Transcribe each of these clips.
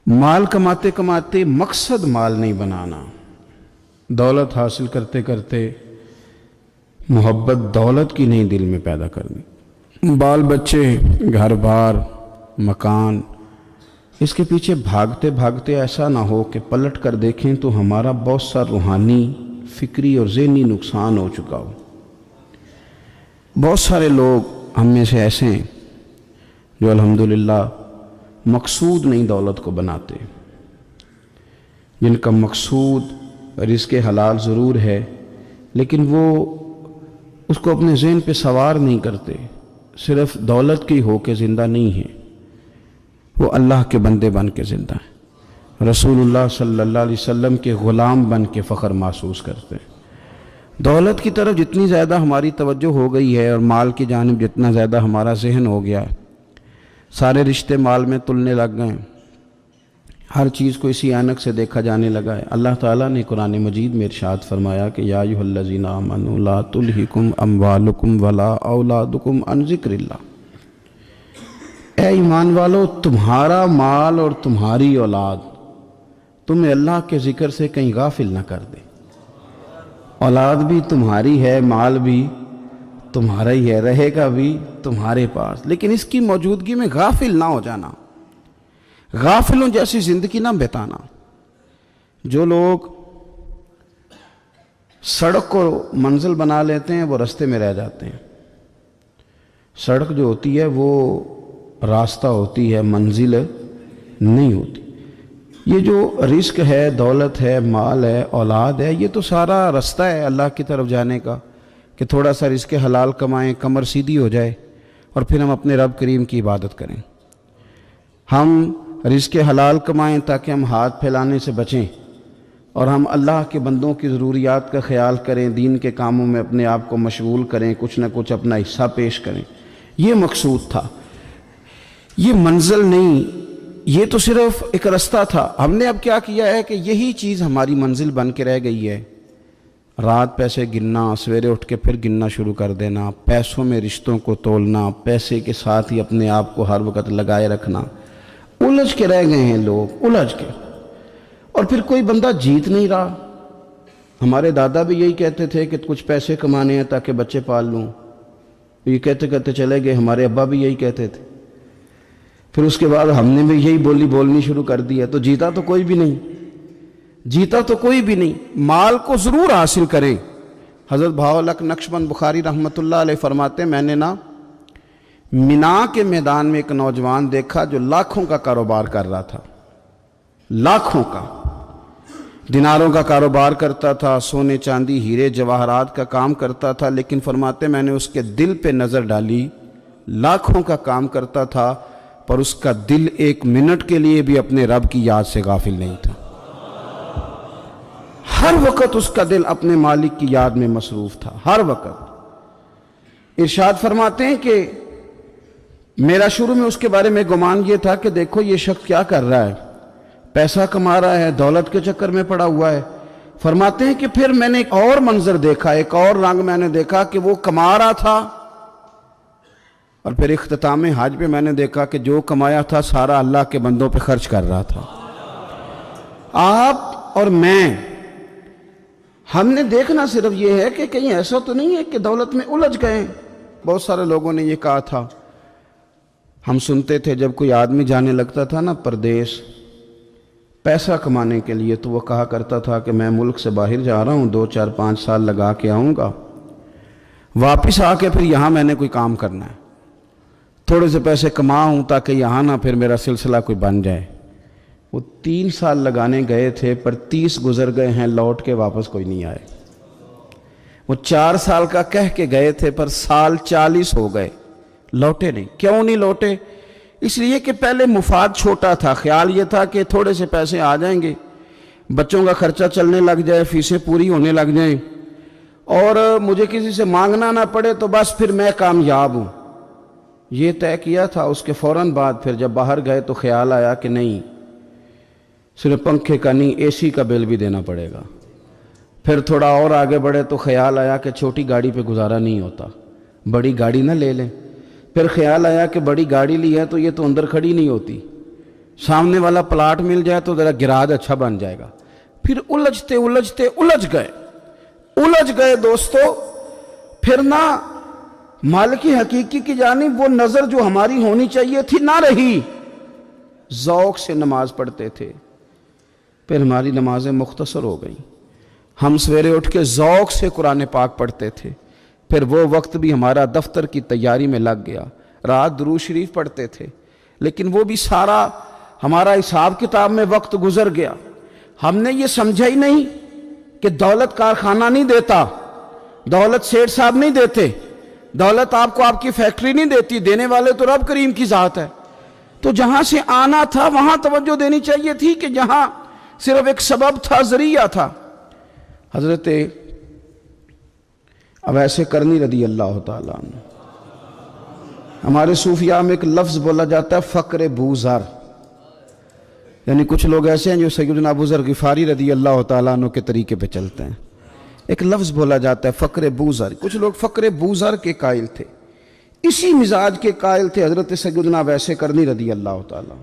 مال کماتے کماتے مقصد مال نہیں بنانا، دولت حاصل کرتے کرتے محبت دولت کی نہیں دل میں پیدا کرنی، بال بچے، گھر بار، مکان، اس کے پیچھے بھاگتے بھاگتے ایسا نہ ہو کہ پلٹ کر دیکھیں تو ہمارا بہت سا روحانی، فکری اور ذہنی نقصان ہو چکا ہو۔ بہت سارے لوگ ہم میں سے ایسے ہیں جو الحمدللہ مقصود نہیں دولت کو بناتے، جن کا مقصود رزق حلال ضرور ہے لیکن وہ اس کو اپنے ذہن پہ سوار نہیں کرتے، صرف دولت کی ہو کے زندہ نہیں ہیں، وہ اللہ کے بندے بن کے زندہ ہیں، رسول اللہ صلی اللہ علیہ وسلم کے غلام بن کے فخر محسوس کرتے ہیں۔ دولت کی طرف جتنی زیادہ ہماری توجہ ہو گئی ہے اور مال کی جانب جتنا زیادہ ہمارا ذہن ہو گیا، سارے رشتے مال میں تلنے لگ گئے، ہر چیز کو اسی عینک سے دیکھا جانے لگا ہے۔ اللہ تعالیٰ نے قرآن مجید میں ارشاد فرمایا کہ یا ایھا الذین آمنوا لا تلہکم اموالکم ولا اولادکم عن ذکر اللہ، اے ایمان والو، تمہارا مال اور تمہاری اولاد تمہیں اللہ کے ذکر سے کہیں غافل نہ کر دے۔ اولاد بھی تمہاری ہے، مال بھی تمہارا ہی ہے، رہے گا بھی تمہارے پاس، لیکن اس کی موجودگی میں غافل نہ ہو جانا، غافلوں جیسی زندگی نہ بتانا۔ جو لوگ سڑک کو منزل بنا لیتے ہیں وہ رستے میں رہ جاتے ہیں۔ سڑک جو ہوتی ہے وہ راستہ ہوتی ہے، منزل نہیں ہوتی۔ یہ جو رزق ہے، دولت ہے، مال ہے، اولاد ہے، یہ تو سارا رستہ ہے اللہ کی طرف جانے کا، کہ تھوڑا سا رزق حلال کمائیں، کمر سیدھی ہو جائے اور پھر ہم اپنے رب کریم کی عبادت کریں۔ ہم رزق حلال کمائیں تاکہ ہم ہاتھ پھیلانے سے بچیں اور ہم اللہ کے بندوں کی ضروریات کا خیال کریں، دین کے کاموں میں اپنے آپ کو مشغول کریں، کچھ نہ کچھ اپنا حصہ پیش کریں۔ یہ مقصود تھا، یہ منزل نہیں، یہ تو صرف ایک رستہ تھا۔ ہم نے اب کیا کیا ہے کہ یہی چیز ہماری منزل بن کے رہ گئی ہے۔ رات پیسے گننا، سویرے اٹھ کے پھر گننا شروع کر دینا، پیسوں میں رشتوں کو تولنا، پیسے کے ساتھ ہی اپنے آپ کو ہر وقت لگائے رکھنا، الجھ کے رہ گئے ہیں لوگ، الجھ کے، اور پھر کوئی بندہ جیت نہیں رہا۔ ہمارے دادا بھی یہی کہتے تھے کہ کچھ پیسے کمانے ہیں تاکہ بچے پال لوں، یہ کہتے کہتے چلے گئے۔ ہمارے ابا بھی یہی کہتے تھے، پھر اس کے بعد ہم نے بھی یہی بولی بولنی شروع کر دی ہے، تو جیتا تو کوئی بھی نہیں، جیتا تو کوئی بھی نہیں۔ مال کو ضرور حاصل کریں۔ حضرت بہاءالحق نقشبند بخاری رحمۃ اللہ علیہ فرماتے ہیں، میں نے مینا کے میدان میں ایک نوجوان دیکھا جو لاکھوں کا کاروبار کر رہا تھا، لاکھوں کا، دیناروں کا کاروبار کرتا تھا، سونے چاندی ہیرے جواہرات کا کام کرتا تھا، لیکن فرماتے میں نے اس کے دل پہ نظر ڈالی، لاکھوں کا کام کرتا تھا پر اس کا دل ایک منٹ کے لیے بھی اپنے رب کی یاد سے غافل نہیں تھا۔ ہر وقت اس کا دل اپنے مالک کی یاد میں مصروف تھا، ہر وقت۔ ارشاد فرماتے ہیں کہ میرا شروع میں اس کے بارے میں گمان یہ تھا کہ دیکھو یہ شخص کیا کر رہا ہے، پیسہ کما رہا ہے، دولت کے چکر میں پڑا ہوا ہے۔ فرماتے ہیں کہ پھر میں نے ایک اور منظر دیکھا، ایک اور رنگ میں نے دیکھا کہ وہ کما رہا تھا، اور پھر اختتام حج پہ میں نے دیکھا کہ جو کمایا تھا سارا اللہ کے بندوں پہ خرچ کر رہا تھا۔ آپ اور میں، ہم نے دیکھنا صرف یہ ہے کہ کہیں ایسا تو نہیں ہے کہ دولت میں الجھ گئے۔ بہت سارے لوگوں نے یہ کہا تھا، ہم سنتے تھے جب کوئی آدمی جانے لگتا تھا نا پردیس پیسہ کمانے کے لیے، تو وہ کہا کرتا تھا کہ میں ملک سے باہر جا رہا ہوں، 2 4 5 سال لگا کے آؤں گا، واپس آ کے پھر یہاں میں نے کوئی کام کرنا ہے، تھوڑے سے پیسے کماؤں تاکہ یہاں نہ پھر میرا سلسلہ کوئی بن جائے۔ وہ 3 سال لگانے گئے تھے پر 30 گزر گئے ہیں، لوٹ کے واپس کوئی نہیں آئے۔ وہ 4 سال کا کہہ کے گئے تھے پر سال 40 ہو گئے، لوٹے نہیں۔ کیوں نہیں لوٹے؟ اس لیے کہ پہلے مفاد چھوٹا تھا، خیال یہ تھا کہ تھوڑے سے پیسے آ جائیں گے، بچوں کا خرچہ چلنے لگ جائے، فیسیں پوری ہونے لگ جائیں، اور مجھے کسی سے مانگنا نہ پڑے تو بس پھر میں کامیاب ہوں۔ یہ طے کیا تھا۔ اس کے فوراً بعد پھر جب باہر گئے تو خیال آیا کہ نہیں، صرف پنکھے کا نہیں، اے سی کا بل بھی دینا پڑے گا۔ پھر تھوڑا اور آگے بڑھے تو خیال آیا کہ چھوٹی گاڑی پہ گزارا نہیں ہوتا، بڑی گاڑی نہ لے لیں۔ پھر خیال آیا کہ بڑی گاڑی لی ہے تو یہ تو اندر کھڑی نہیں ہوتی، سامنے والا پلاٹ مل جائے تو ذرا گراج اچھا بن جائے گا. پھر الجھتے الجھتے الجھ گئے دوستو. پھر نہ مالک حقیقی کی جانب وہ نظر جو ہماری ہونی چاہیے تھی نہ رہی. ذوق سے نماز پڑھتے تھے، پھر ہماری نمازیں مختصر ہو گئیں. ہم سویرے اٹھ کے ذوق سے قرآن پاک پڑھتے تھے، پھر وہ وقت بھی ہمارا دفتر کی تیاری میں لگ گیا. رات درود شریف پڑھتے تھے، لیکن وہ بھی سارا ہمارا حساب کتاب میں وقت گزر گیا. ہم نے یہ سمجھا ہی نہیں کہ دولت کارخانہ نہیں دیتا، دولت سیٹھ صاحب نہیں دیتے، دولت آپ کو آپ کی فیکٹری نہیں دیتی، دینے والے تو رب کریم کی ذات ہے. تو جہاں سے آنا تھا وہاں توجہ دینی چاہیے تھی کہ جہاں صرف ایک سبب تھا، ذریعہ تھا. حضرت اویس کرنی رضی اللہ تعالیٰ عنہ، ہمارے صوفیاء میں ایک لفظ بولا جاتا ہے فقر بوذر، یعنی کچھ لوگ ایسے ہیں جو سیدنا ابو ذر غفاری رضی اللہ تعالیٰ عنہ کے طریقے پہ چلتے ہیں. ایک لفظ بولا جاتا ہے فقر بوذر. کچھ لوگ فقر بوذر کے قائل تھے، اسی مزاج کے قائل تھے حضرت سیدنا اویس کرنی رضی اللہ تعالیٰ.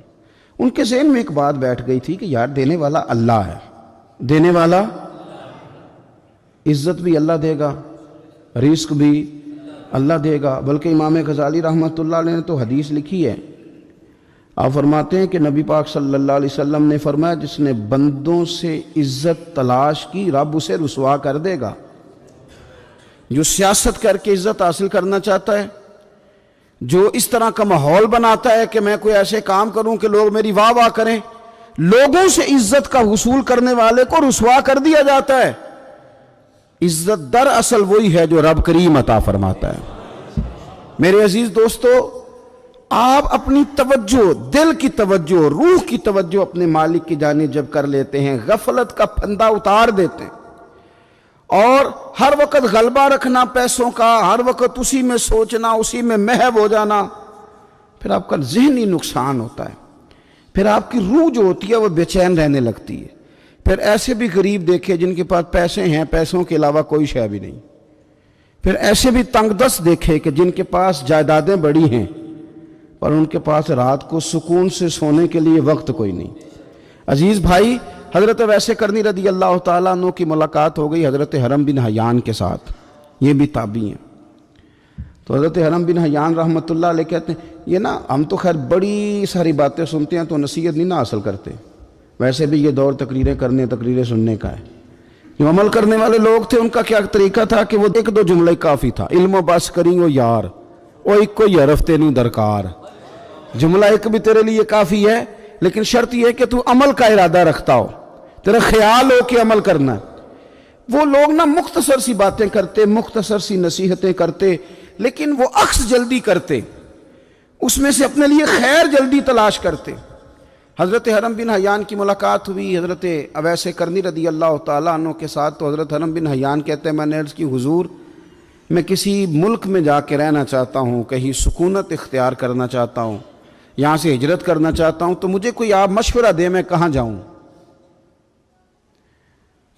ان کے ذہن میں ایک بات بیٹھ گئی تھی کہ یار دینے والا اللہ ہے، دینے والا، عزت بھی اللہ دے گا، رزق بھی اللہ دے گا. بلکہ امام غزالی رحمۃ اللہ علیہ نے تو حدیث لکھی ہے. آپ فرماتے ہیں کہ نبی پاک صلی اللہ علیہ وسلم نے فرمایا جس نے بندوں سے عزت تلاش کی رب اسے رسوا کر دے گا. جو سیاست کر کے عزت حاصل کرنا چاہتا ہے، جو اس طرح کا ماحول بناتا ہے کہ میں کوئی ایسے کام کروں کہ لوگ میری واہ واہ کریں، لوگوں سے عزت کا حصول کرنے والے کو رسوا کر دیا جاتا ہے. عزت در اصل وہی ہے جو رب کریم عطا فرماتا ہے. میرے عزیز دوستو، آپ اپنی توجہ، دل کی توجہ، روح کی توجہ اپنے مالک کی جانب جب کر لیتے ہیں، غفلت کا پھندا اتار دیتے ہیں اور ہر وقت غلبہ رکھنا پیسوں کا، ہر وقت اسی میں سوچنا، اسی میں محو ہو جانا، پھر آپ کا ذہنی نقصان ہوتا ہے. پھر آپ کی روح جو ہوتی ہے وہ بے چین رہنے لگتی ہے. پھر ایسے بھی غریب دیکھے جن کے پاس پیسے ہیں، پیسوں کے علاوہ کوئی شے بھی نہیں. پھر ایسے بھی تنگ دست دیکھے کہ جن کے پاس جائیدادیں بڑی ہیں پر ان کے پاس رات کو سکون سے سونے کے لیے وقت کوئی نہیں. عزیز بھائی، حضرت اویس کرنی رضی اللہ تعالیٰ عنہ کی ملاقات ہو گئی حضرت حرم بن حیان کے ساتھ. یہ بھی تابعی ہیں. تو حضرت حرم بن حیان رحمۃ اللہ علیہ کہتے ہیں یہ نا ہم تو خیر بڑی ساری باتیں سنتے ہیں تو نصیحت نہیں نہ حاصل کرتے. ویسے بھی یہ دور تقریریں کرنے، تقریریں سننے کا ہے. جو عمل کرنے والے لوگ تھے ان کا کیا طریقہ تھا کہ وہ ایک دو جملے کافی تھا. علم و بس کری او یار او ایک کوئی حرف تینوں درکار. جملہ ایک بھی تیرے لیے کافی ہے، لیکن شرط یہ ہے کہ تو عمل کا ارادہ رکھتا ہو، تیرا خیال ہو کہ عمل کرنا ہے. وہ لوگ نا مختصر سی باتیں کرتے، مختصر سی نصیحتیں کرتے، لیکن وہ عکس جلدی کرتے، اس میں سے اپنے لیے خیر جلدی تلاش کرتے. حضرت حرم بن حیان کی ملاقات ہوئی حضرت اویس کرنی رضی اللہ تعالیٰ عنہ کے ساتھ. تو حضرت حرم بن حیان کہتے ہیں میں نے عرض کی حضور میں کسی ملک میں جا کے رہنا چاہتا ہوں، کہیں سکونت اختیار کرنا چاہتا ہوں، یہاں سے ہجرت کرنا چاہتا ہوں، تو مجھے کوئی آپ مشورہ دے میں کہاں جاؤں.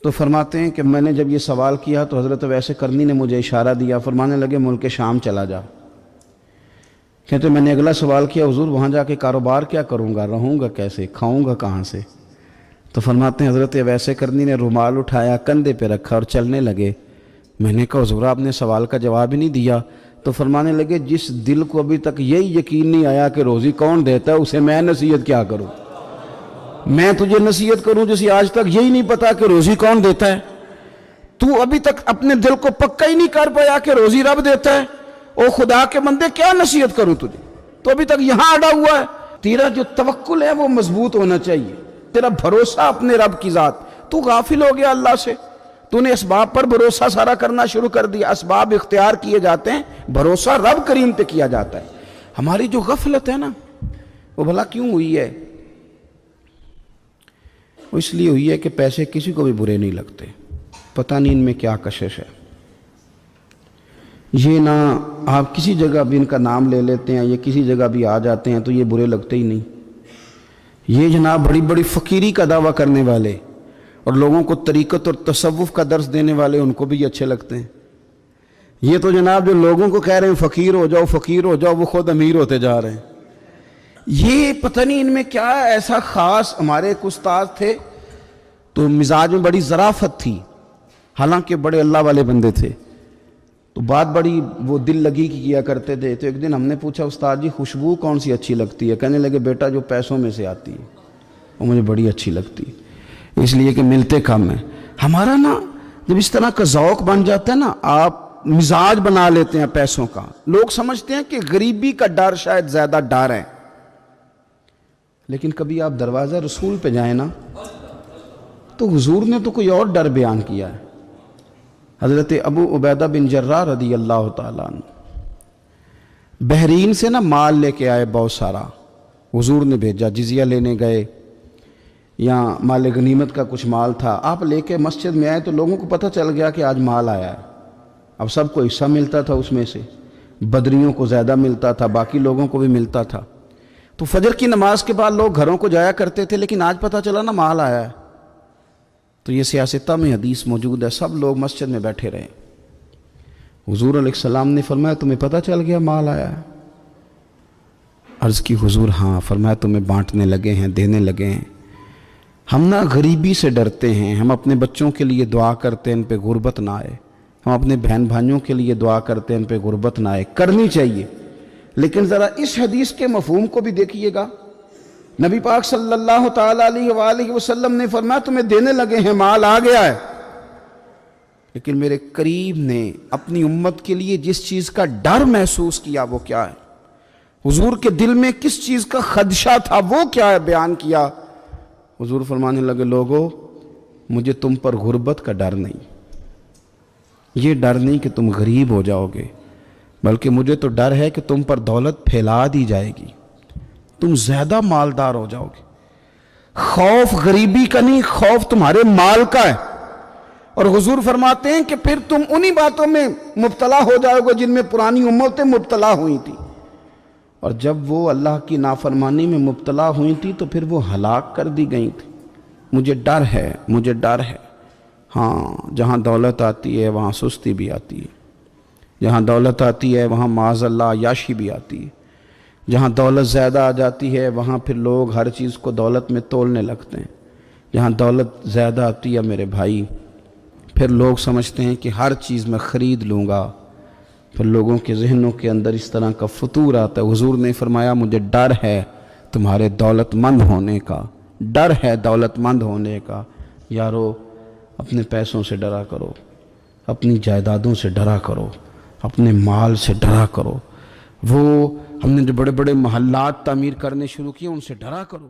تو فرماتے ہیں کہ میں نے جب یہ سوال کیا تو حضرت اویس کرنی نے مجھے اشارہ دیا، فرمانے لگے ملک شام چلا جا. کہتے میں نے اگلا سوال کیا حضور وہاں جا کے کاروبار کیا کروں گا، رہوں گا کیسے، کھاؤں گا کہاں سے. تو فرماتے ہیں حضرت اویس کرنی نے رومال اٹھایا، کندھے پہ رکھا اور چلنے لگے. میں نے کہا حضور آپ نے سوال کا جواب ہی نہیں دیا. تو فرمانے لگے جس دل کو ابھی تک یہی یقین نہیں آیا کہ روزی کون دیتا ہے اسے میں نصیحت کیا کروں. میں تجھے نصیحت کروں جسے آج تک یہی نہیں پتا کہ روزی کون دیتا ہے. تو ابھی تک اپنے دل کو پکا ہی نہیں کر پایا کہ روزی رب دیتا ہے. او خدا کے بندے کیا نصیحت کروں تجھے، تو ابھی تک یہاں اڑا ہوا ہے. تیرا جو توکل ہے وہ مضبوط ہونا چاہیے، تیرا بھروسہ اپنے رب کی ذات. تو غافل ہو گیا اللہ سے، تو نے اسباب پر بھروسہ سارا کرنا شروع کر دیا. اسباب اختیار کیے جاتے ہیں، بھروسہ رب کریم پہ کیا جاتا ہے. ہماری جو غفلت ہے نا وہ بھلا کیوں ہوئی ہے؟ وہ اس لیے ہوئی ہے کہ پیسے کسی کو بھی برے نہیں لگتے. پتہ نہیں ان میں کیا کشش ہے. یہ نہ آپ کسی جگہ بھی ان کا نام لے لیتے ہیں، یہ کسی جگہ بھی آ جاتے ہیں تو یہ برے لگتے ہی نہیں. یہ جناب بڑی بڑی فقیری کا دعویٰ کرنے والے اور لوگوں کو طریقت اور تصوف کا درس دینے والے ان کو بھی اچھے لگتے ہیں. یہ تو جناب جو لوگوں کو کہہ رہے ہیں فقیر ہو جاؤ فقیر ہو جاؤ، وہ خود امیر ہوتے جا رہے ہیں. یہ پتہ نہیں ان میں کیا ایسا خاص. ہمارے ایک استاد تھے تو مزاج میں بڑی ظرافت تھی، حالانکہ بڑے اللہ والے بندے تھے، تو بات بڑی وہ دل لگی کی کیا کرتے تھے. تو ایک دن ہم نے پوچھا استاد جی خوشبو کون سی اچھی لگتی ہے؟ کہنے لگے بیٹا جو پیسوں میں سے آتی ہے وہ مجھے بڑی اچھی لگتی ہے، اس لیے کہ ملتے کم ہیں. ہمارا نا جب اس طرح کا ذوق بن جاتا ہے نا، آپ مزاج بنا لیتے ہیں پیسوں کا. لوگ سمجھتے ہیں کہ غریبی کا ڈر شاید زیادہ ڈر ہے، لیکن کبھی آپ دروازہ رسول پہ جائیں نا تو حضور نے تو کوئی اور ڈر بیان کیا ہے. حضرت ابو عبیدہ بن جراح رضی اللہ تعالیٰ عنہ بحرین سے نا مال لے کے آئے بہت سارا. حضور نے بھیجا، جزیہ لینے گئے یا مال غنیمت کا کچھ مال تھا، آپ لے کے مسجد میں آئے تو لوگوں کو پتہ چل گیا کہ آج مال آیا ہے. اب سب کو حصہ ملتا تھا اس میں سے، بدریوں کو زیادہ ملتا تھا، باقی لوگوں کو بھی ملتا تھا. تو فجر کی نماز کے بعد لوگ گھروں کو جایا کرتے تھے، لیکن آج پتہ چلا نا مال آیا ہے. تو یہ سیاستہ میں حدیث موجود ہے، سب لوگ مسجد میں بیٹھے رہے. حضور علیہ السلام نے فرمایا تمہیں پتہ چل گیا مال آیا ہے؟ عرض کی حضور ہاں. فرمایا تمہیں بانٹنے لگے ہیں، دینے لگے ہیں. ہم نا غریبی سے ڈرتے ہیں، ہم اپنے بچوں کے لیے دعا کرتے ہیں ان پہ غربت نہ آئے، ہم اپنے بہن بھائیوں کے لیے دعا کرتے ہیں ان پہ غربت نہ آئے. کرنی چاہیے، لیکن ذرا اس حدیث کے مفہوم کو بھی دیکھیے گا. نبی پاک صلی اللہ تعالیٰ علیہ وآلہ وسلم نے فرمایا تمہیں دینے لگے ہیں، مال آ گیا ہے، لیکن میرے قریب نے اپنی امت کے لیے جس چیز کا ڈر محسوس کیا وہ کیا ہے، حضور کے دل میں کس چیز کا خدشہ تھا وہ کیا ہے بیان کیا. حضور فرمانے لگے لوگو مجھے تم پر غربت کا ڈر نہیں، یہ ڈر نہیں کہ تم غریب ہو جاؤ گے، بلکہ مجھے تو ڈر ہے کہ تم پر دولت پھیلا دی جائے گی، تم زیادہ مالدار ہو جاؤ گے. خوف غریبی کا نہیں، خوف تمہارے مال کا ہے. اور حضور فرماتے ہیں کہ پھر تم انہی باتوں میں مبتلا ہو جاؤ گے جن میں پرانی امتیں مبتلا ہوئی تھی، اور جب وہ اللہ کی نافرمانی میں مبتلا ہوئی تھی تو پھر وہ ہلاک کر دی گئی تھی. مجھے ڈر ہے، مجھے ڈر ہے. ہاں جہاں دولت آتی ہے وہاں سستی بھی آتی ہے، جہاں دولت آتی ہے وہاں معاذ اللہ عیاشی بھی آتی ہے، جہاں دولت زیادہ آ جاتی ہے وہاں پھر لوگ ہر چیز کو دولت میں تولنے لگتے ہیں. جہاں دولت زیادہ آتی ہے میرے بھائی پھر لوگ سمجھتے ہیں کہ ہر چیز میں خرید لوں گا، پھر لوگوں کے ذہنوں کے اندر اس طرح کا فطور آتا ہے. حضور نے فرمایا مجھے ڈر ہے تمہارے دولت مند ہونے کا، ڈر ہے دولت مند ہونے کا. یارو اپنے پیسوں سے ڈرا کرو، اپنی جائیدادوں سے ڈرا کرو، اپنے مال سے ڈرا کرو. وہ ہم نے جو بڑے بڑے محلات تعمیر کرنے شروع کیے ان سے ڈرا کرو.